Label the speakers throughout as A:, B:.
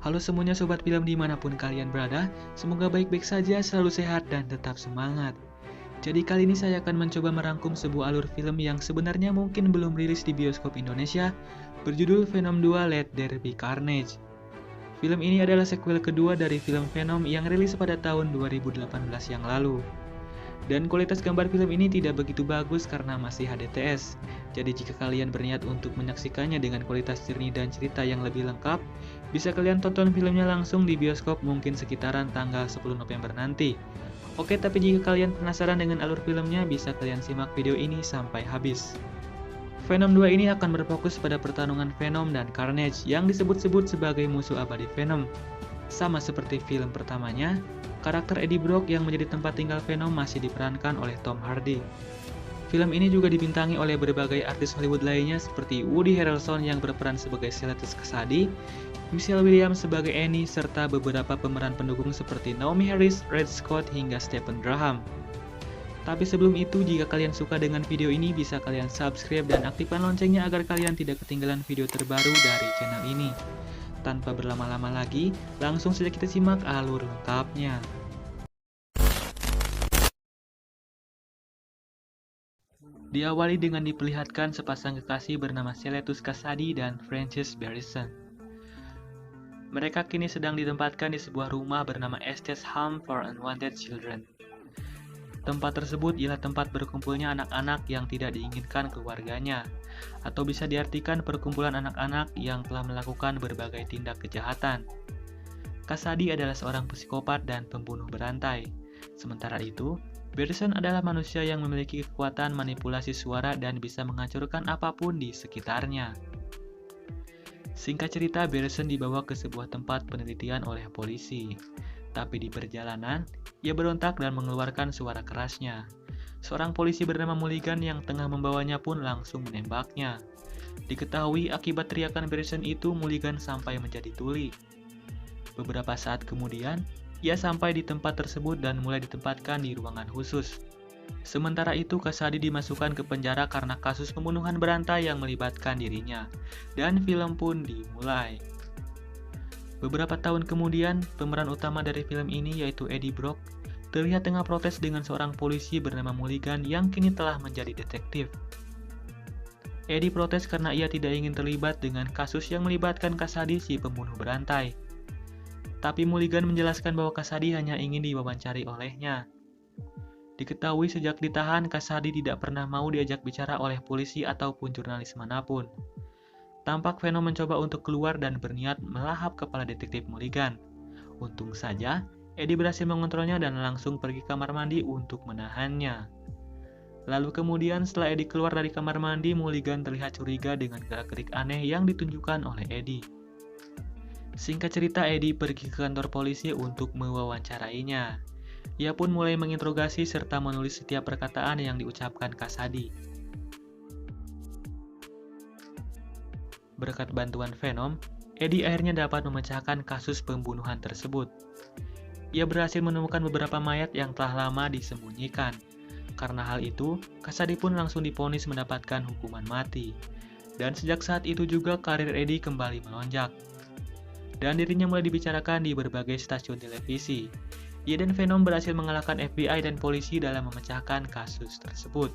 A: Halo semuanya sobat film dimanapun kalian berada, semoga baik-baik saja, selalu sehat dan tetap semangat. Jadi kali ini saya akan mencoba merangkum sebuah alur film yang sebenarnya mungkin belum rilis di bioskop Indonesia, berjudul Venom 2 Let There Be Carnage. Film ini adalah sequel kedua dari film Venom yang rilis pada tahun 2018 yang lalu. Dan kualitas gambar film ini tidak begitu bagus karena masih HDTS. Jadi jika kalian berniat untuk menyaksikannya dengan kualitas jernih dan cerita yang lebih lengkap, bisa kalian tonton filmnya langsung di bioskop mungkin sekitaran tanggal 10 November nanti. Oke, tapi jika kalian penasaran dengan alur filmnya, bisa kalian simak video ini sampai habis. Venom 2 ini akan berfokus pada pertarungan Venom dan Carnage yang disebut-sebut sebagai musuh abadi Venom. Sama seperti film pertamanya, karakter Eddie Brock yang menjadi tempat tinggal Venom masih diperankan oleh Tom Hardy. Film ini juga dibintangi oleh berbagai artis Hollywood lainnya seperti Woody Harrelson yang berperan sebagai Cletus Kasady, Michelle Williams sebagai Annie, serta beberapa pemeran pendukung seperti Naomi Harris, Red Scott, hingga Stephen Graham. Tapi sebelum itu, jika kalian suka dengan video ini, bisa kalian subscribe dan aktifkan loncengnya agar kalian tidak ketinggalan video terbaru dari channel ini. Tanpa berlama-lama lagi, langsung saja kita simak alur lengkapnya. Diawali dengan diperlihatkan sepasang kekasih bernama Cletus Kasady dan Frances Barrison. Mereka kini sedang ditempatkan di sebuah rumah bernama Estes Home for Unwanted Children. Tempat tersebut ialah tempat berkumpulnya anak-anak yang tidak diinginkan keluarganya, atau bisa diartikan perkumpulan anak-anak yang telah melakukan berbagai tindak kejahatan. Kasady adalah seorang psikopat dan pembunuh berantai. Sementara itu, Barrison adalah manusia yang memiliki kekuatan manipulasi suara dan bisa menghancurkan apapun di sekitarnya. Singkat cerita, Barrison dibawa ke sebuah tempat penelitian oleh polisi. Tapi di perjalanan, ia berontak dan mengeluarkan suara kerasnya. Seorang polisi bernama Mulligan yang tengah membawanya pun langsung menembaknya. Diketahui akibat teriakan Barrison itu, Mulligan sampai menjadi tuli. Beberapa saat kemudian, ia sampai di tempat tersebut dan mulai ditempatkan di ruangan khusus. Sementara itu, Kasady dimasukkan ke penjara karena kasus pembunuhan berantai yang melibatkan dirinya. Dan film pun dimulai. Beberapa tahun kemudian, pemeran utama dari film ini yaitu Eddie Brock terlihat tengah protes dengan seorang polisi bernama Mulligan yang kini telah menjadi detektif. Eddie protes karena ia tidak ingin terlibat dengan kasus yang melibatkan Kasady si pembunuh berantai. Tapi Mulligan menjelaskan bahwa Kasady hanya ingin diwawancari olehnya. Diketahui sejak ditahan, Kasady tidak pernah mau diajak bicara oleh polisi ataupun jurnalis manapun. Tampak Venom mencoba untuk keluar dan berniat melahap kepala detektif Mulligan. Untung saja, Eddie berhasil mengontrolnya dan langsung pergi ke kamar mandi untuk menahannya. Lalu kemudian setelah Eddie keluar dari kamar mandi, Mulligan terlihat curiga dengan gerak-gerik aneh yang ditunjukkan oleh Eddie. Singkat cerita, Eddie pergi ke kantor polisi untuk mewawancarainya. Ia pun mulai menginterogasi serta menulis setiap perkataan yang diucapkan Kasady. Berkat bantuan Venom, Eddie akhirnya dapat memecahkan kasus pembunuhan tersebut. Ia berhasil menemukan beberapa mayat yang telah lama disembunyikan. Karena hal itu, Kasady pun langsung divonis mendapatkan hukuman mati. Dan sejak saat itu juga karir Eddie kembali melonjak. Dan dirinya mulai dibicarakan di berbagai stasiun televisi. Ia dan Venom berhasil mengalahkan FBI dan polisi dalam memecahkan kasus tersebut.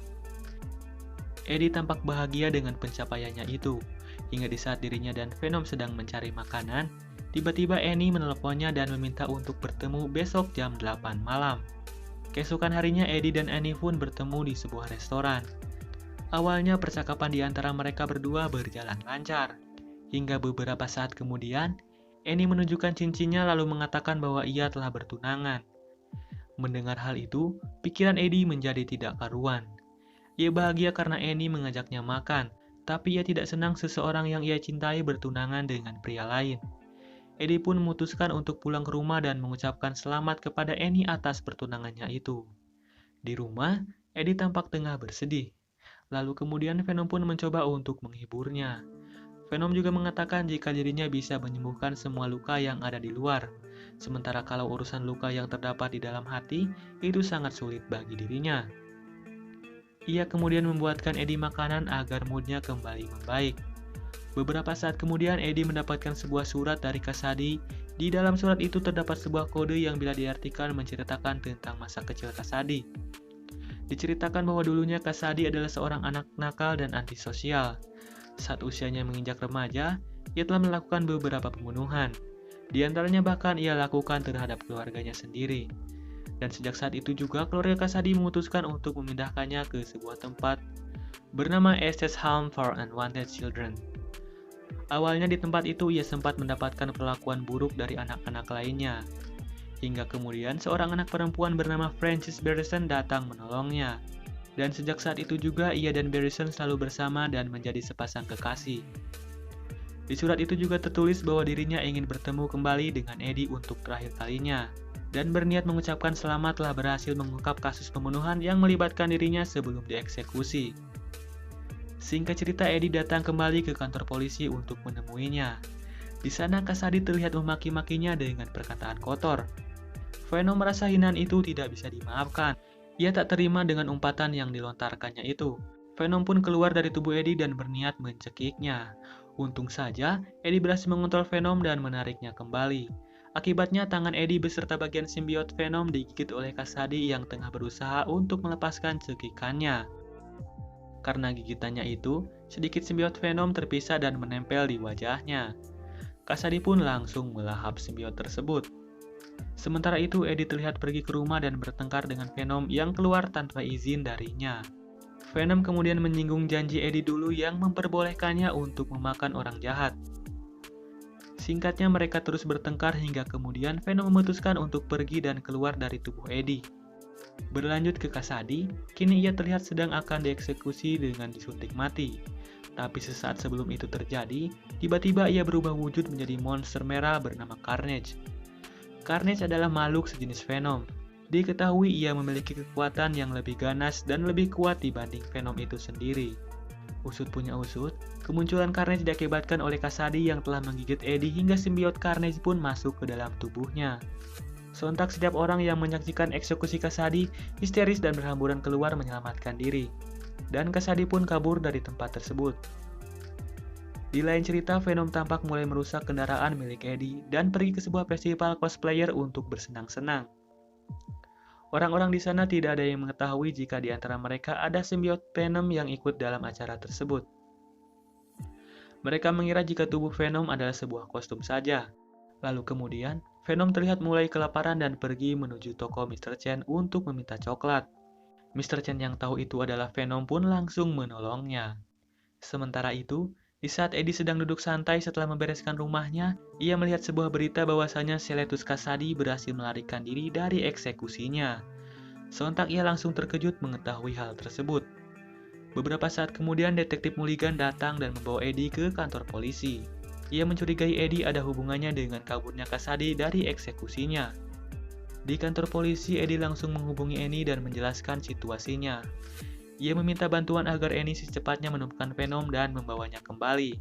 A: Eddie tampak bahagia dengan pencapaiannya itu. Hingga di saat dirinya dan Venom sedang mencari makanan, tiba-tiba Annie menelponnya dan meminta untuk bertemu besok jam 8 malam. Keesokan harinya Eddie dan Annie pun bertemu di sebuah restoran. Awalnya percakapan di antara mereka berdua berjalan lancar. Hingga beberapa saat kemudian, Annie menunjukkan cincinnya lalu mengatakan bahwa ia telah bertunangan. Mendengar hal itu, pikiran Eddie menjadi tidak karuan. Ia bahagia karena Annie mengajaknya makan, tapi ia tidak senang seseorang yang ia cintai bertunangan dengan pria lain. Eddie pun memutuskan untuk pulang ke rumah dan mengucapkan selamat kepada Annie atas pertunangannya itu. Di rumah, Eddie tampak tengah bersedih. Lalu kemudian Venom pun mencoba untuk menghiburnya. Venom juga mengatakan jika dirinya bisa menyembuhkan semua luka yang ada di luar. Sementara kalau urusan luka yang terdapat di dalam hati, itu sangat sulit bagi dirinya. Ia kemudian membuatkan Eddie makanan agar moodnya kembali membaik. Beberapa saat kemudian, Eddie mendapatkan sebuah surat dari Kasadi. Di dalam surat itu terdapat sebuah kode yang bila diartikan menceritakan tentang masa kecil Kasadi. Diceritakan bahwa dulunya Kasadi adalah seorang anak nakal dan antisosial. Saat usianya menginjak remaja, ia telah melakukan beberapa pembunuhan. Di antaranya bahkan ia lakukan terhadap keluarganya sendiri. Dan sejak saat itu juga keluarga Kasadi memutuskan untuk memindahkannya ke sebuah tempat bernama Estes Home for Unwanted Children. Awalnya di tempat itu ia sempat mendapatkan perlakuan buruk dari anak-anak lainnya. Hingga kemudian seorang anak perempuan bernama Frances Barrison datang menolongnya. Dan sejak saat itu juga ia dan Barrison selalu bersama dan menjadi sepasang kekasih. Di surat itu juga tertulis bahwa dirinya ingin bertemu kembali dengan Eddie untuk terakhir kalinya. Dan berniat mengucapkan selamat telah berhasil mengungkap kasus pembunuhan yang melibatkan dirinya sebelum dieksekusi. Singkat cerita, Eddie datang kembali ke kantor polisi untuk menemuinya. Di sana Kasadi terlihat memaki-makinya dengan perkataan kotor. Venom merasa hinaan itu tidak bisa dimaafkan. Ia tak terima dengan umpatan yang dilontarkannya itu. Venom pun keluar dari tubuh Eddie dan berniat mencekiknya. Untung saja, Eddie berhasil mengontrol Venom dan menariknya kembali. Akibatnya, tangan Eddie beserta bagian simbiot Venom digigit oleh Kasadi yang tengah berusaha untuk melepaskan cekikannya. Karena gigitannya itu, sedikit simbiot Venom terpisah dan menempel di wajahnya. Kasadi pun langsung melahap simbiot tersebut. Sementara itu, Eddie terlihat pergi ke rumah dan bertengkar dengan Venom yang keluar tanpa izin darinya. Venom kemudian menyinggung janji Eddie dulu yang memperbolehkannya untuk memakan orang jahat. Singkatnya, mereka terus bertengkar hingga kemudian Venom memutuskan untuk pergi dan keluar dari tubuh Eddie. Berlanjut ke Kasadi, kini ia terlihat sedang akan dieksekusi dengan disuntik mati. Tapi sesaat sebelum itu terjadi, tiba-tiba ia berubah wujud menjadi monster merah bernama Carnage. Carnage adalah makhluk sejenis Venom. Diketahui ia memiliki kekuatan yang lebih ganas dan lebih kuat dibanding Venom itu sendiri. Usut punya usut, kemunculan Carnage diakibatkan oleh Kasadi yang telah menggigit Eddie hingga simbiot Carnage pun masuk ke dalam tubuhnya. Sontak setiap orang yang menyaksikan eksekusi Kasadi histeris dan berhamburan keluar menyelamatkan diri. Dan Kasadi pun kabur dari tempat tersebut. Di lain cerita, Venom tampak mulai merusak kendaraan milik Eddie dan pergi ke sebuah festival cosplayer untuk bersenang-senang. Orang-orang di sana tidak ada yang mengetahui jika di antara mereka ada simbiot Venom yang ikut dalam acara tersebut. Mereka mengira jika tubuh Venom adalah sebuah kostum saja. Lalu kemudian, Venom terlihat mulai kelaparan dan pergi menuju toko Mr. Chen untuk meminta coklat. Mr. Chen yang tahu itu adalah Venom pun langsung menolongnya. Sementara itu, di saat Eddie sedang duduk santai setelah membereskan rumahnya, ia melihat sebuah berita bahwasanya Seletus Kasadi berhasil melarikan diri dari eksekusinya. Sontak ia langsung terkejut mengetahui hal tersebut. Beberapa saat kemudian, detektif Mulligan datang dan membawa Eddie ke kantor polisi. Ia mencurigai Eddie ada hubungannya dengan kaburnya Kasadi dari eksekusinya. Di kantor polisi, Eddie langsung menghubungi Annie dan menjelaskan situasinya. Ia meminta bantuan agar Annie secepatnya menemukan Venom dan membawanya kembali.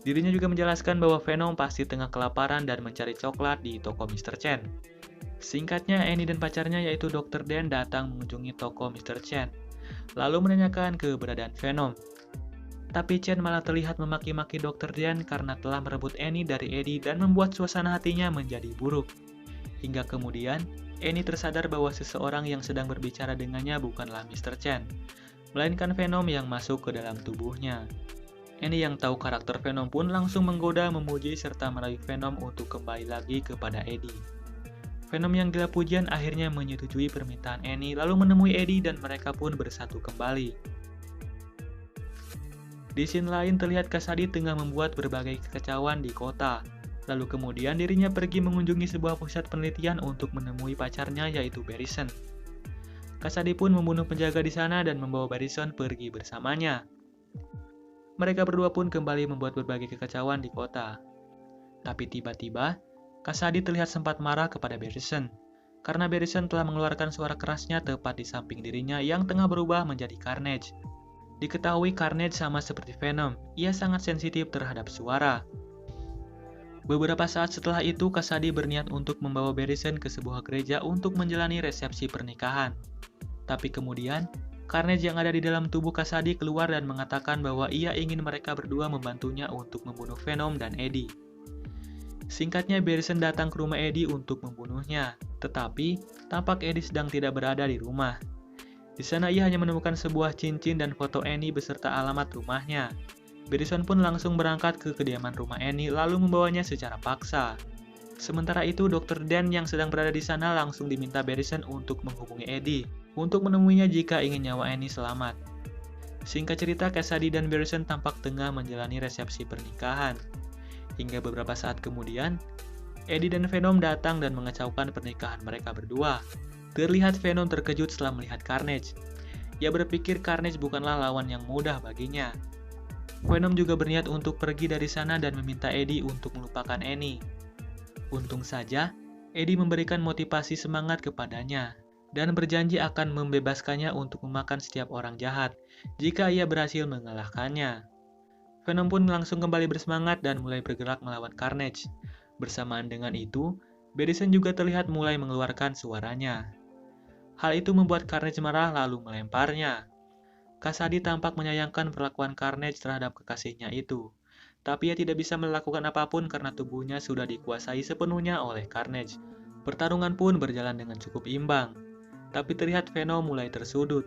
A: Dirinya juga menjelaskan bahwa Venom pasti tengah kelaparan dan mencari coklat di toko Mr. Chen. Singkatnya, Annie dan pacarnya yaitu Dr. Dan datang mengunjungi toko Mr. Chen, lalu menanyakan keberadaan Venom. Tapi Chen malah terlihat memaki-maki Dr. Dan karena telah merebut Annie dari Eddie dan membuat suasana hatinya menjadi buruk. Hingga kemudian, Annie tersadar bahwa seseorang yang sedang berbicara dengannya bukanlah Mr. Chen, melainkan Venom yang masuk ke dalam tubuhnya. Annie yang tahu karakter Venom pun langsung menggoda, memuji, serta merayu Venom untuk kembali lagi kepada Eddie. Venom yang gila pujian akhirnya menyetujui permintaan Annie lalu menemui Eddie dan mereka pun bersatu kembali. Di scene lain terlihat Kasadi tengah membuat berbagai kekacauan di kota. Lalu kemudian dirinya pergi mengunjungi sebuah pusat penelitian untuk menemui pacarnya yaitu Barrison. Kasadi pun membunuh penjaga di sana dan membawa Barrison pergi bersamanya. Mereka berdua pun kembali membuat berbagai kekacauan di kota. Tapi tiba-tiba, Kasadi terlihat sempat marah kepada Barrison. Karena Barrison telah mengeluarkan suara kerasnya tepat di samping dirinya yang tengah berubah menjadi Carnage. Diketahui Carnage sama seperti Venom, ia sangat sensitif terhadap suara. Beberapa saat setelah itu, Kasadi berniat untuk membawa Barrison ke sebuah gereja untuk menjalani resepsi pernikahan. Tapi kemudian, Carnage yang ada di dalam tubuh Kasadi keluar dan mengatakan bahwa ia ingin mereka berdua membantunya untuk membunuh Venom dan Eddie. Singkatnya, Barrison datang ke rumah Eddie untuk membunuhnya, tetapi tampak Eddie sedang tidak berada di rumah. Di sana ia hanya menemukan sebuah cincin dan foto Annie beserta alamat rumahnya. Barrison pun langsung berangkat ke kediaman rumah Annie lalu membawanya secara paksa. Sementara itu, Dr. Dan yang sedang berada di sana langsung diminta Barrison untuk menghubungi Eddie untuk menemuinya jika ingin nyawa Annie selamat. Singkat cerita, Kasady dan Barrison tampak tengah menjalani resepsi pernikahan. Hingga beberapa saat kemudian, Eddie dan Venom datang dan mengacaukan pernikahan mereka berdua. Terlihat Venom terkejut setelah melihat Carnage. Ia berpikir Carnage bukanlah lawan yang mudah baginya. Venom juga berniat untuk pergi dari sana dan meminta Eddie untuk melupakan Annie. Untung saja, Eddie memberikan motivasi semangat kepadanya dan berjanji akan membebaskannya untuk memakan setiap orang jahat jika ia berhasil mengalahkannya. Venom pun langsung kembali bersemangat dan mulai bergerak melawan Carnage. Bersamaan dengan itu, Barrison juga terlihat mulai mengeluarkan suaranya. Hal itu membuat Carnage marah lalu melemparnya. Kasady tampak menyayangkan perlakuan Carnage terhadap kekasihnya itu, tapi ia tidak bisa melakukan apapun karena tubuhnya sudah dikuasai sepenuhnya oleh Carnage. Pertarungan pun berjalan dengan cukup imbang, tapi terlihat Venom mulai tersudut.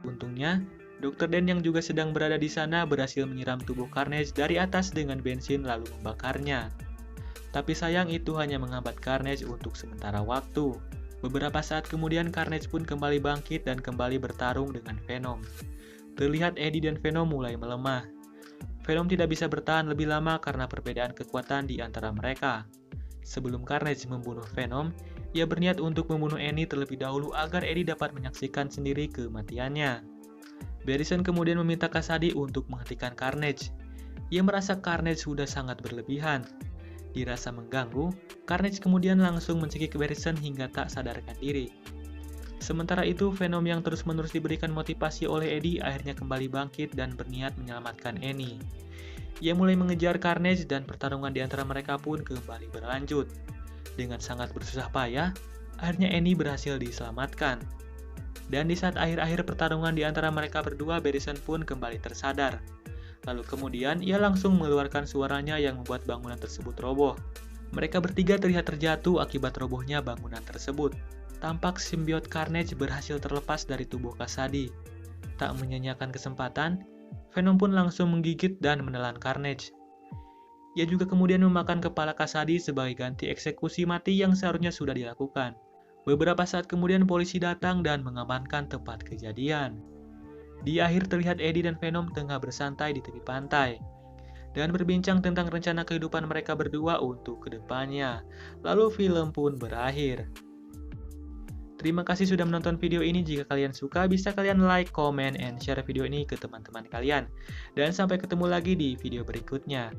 A: Untungnya, Dr. Dan yang juga sedang berada di sana berhasil menyiram tubuh Carnage dari atas dengan bensin lalu membakarnya. Tapi sayang itu hanya menghambat Carnage untuk sementara waktu. Beberapa saat kemudian Carnage pun kembali bangkit dan kembali bertarung dengan Venom. Terlihat Eddie dan Venom mulai melemah. Venom tidak bisa bertahan lebih lama karena perbedaan kekuatan di antara mereka. Sebelum Carnage membunuh Venom, ia berniat untuk membunuh Annie terlebih dahulu agar Eddie dapat menyaksikan sendiri kematiannya. Barrison kemudian meminta Kasady untuk menghentikan Carnage. Ia merasa Carnage sudah sangat berlebihan. Dirasa mengganggu, Carnage kemudian langsung mencekik Barrison hingga tak sadarkan diri. Sementara itu, Venom yang terus-menerus diberikan motivasi oleh Eddie akhirnya kembali bangkit dan berniat menyelamatkan Annie. Ia mulai mengejar Carnage dan pertarungan di antara mereka pun kembali berlanjut. Dengan sangat bersusah payah, akhirnya Annie berhasil diselamatkan. Dan di saat akhir-akhir pertarungan di antara mereka berdua, Barrison pun kembali tersadar. Lalu kemudian ia langsung mengeluarkan suaranya yang membuat bangunan tersebut roboh. Mereka bertiga terlihat terjatuh akibat robohnya bangunan tersebut. Tampak simbiot Carnage berhasil terlepas dari tubuh Kasady. Tak menyia-nyiakan kesempatan, Venom pun langsung menggigit dan menelan Carnage. Ia juga kemudian memakan kepala Kasady sebagai ganti eksekusi mati yang seharusnya sudah dilakukan. Beberapa saat kemudian polisi datang dan mengamankan tempat kejadian. Di akhir terlihat Eddie dan Venom tengah bersantai di tepi pantai dan berbincang tentang rencana kehidupan mereka berdua untuk kedepannya. Lalu film pun berakhir. Terima kasih sudah menonton video ini. Jika kalian suka, bisa kalian like, comment, and share video ini ke teman-teman kalian. Dan sampai ketemu lagi di video berikutnya.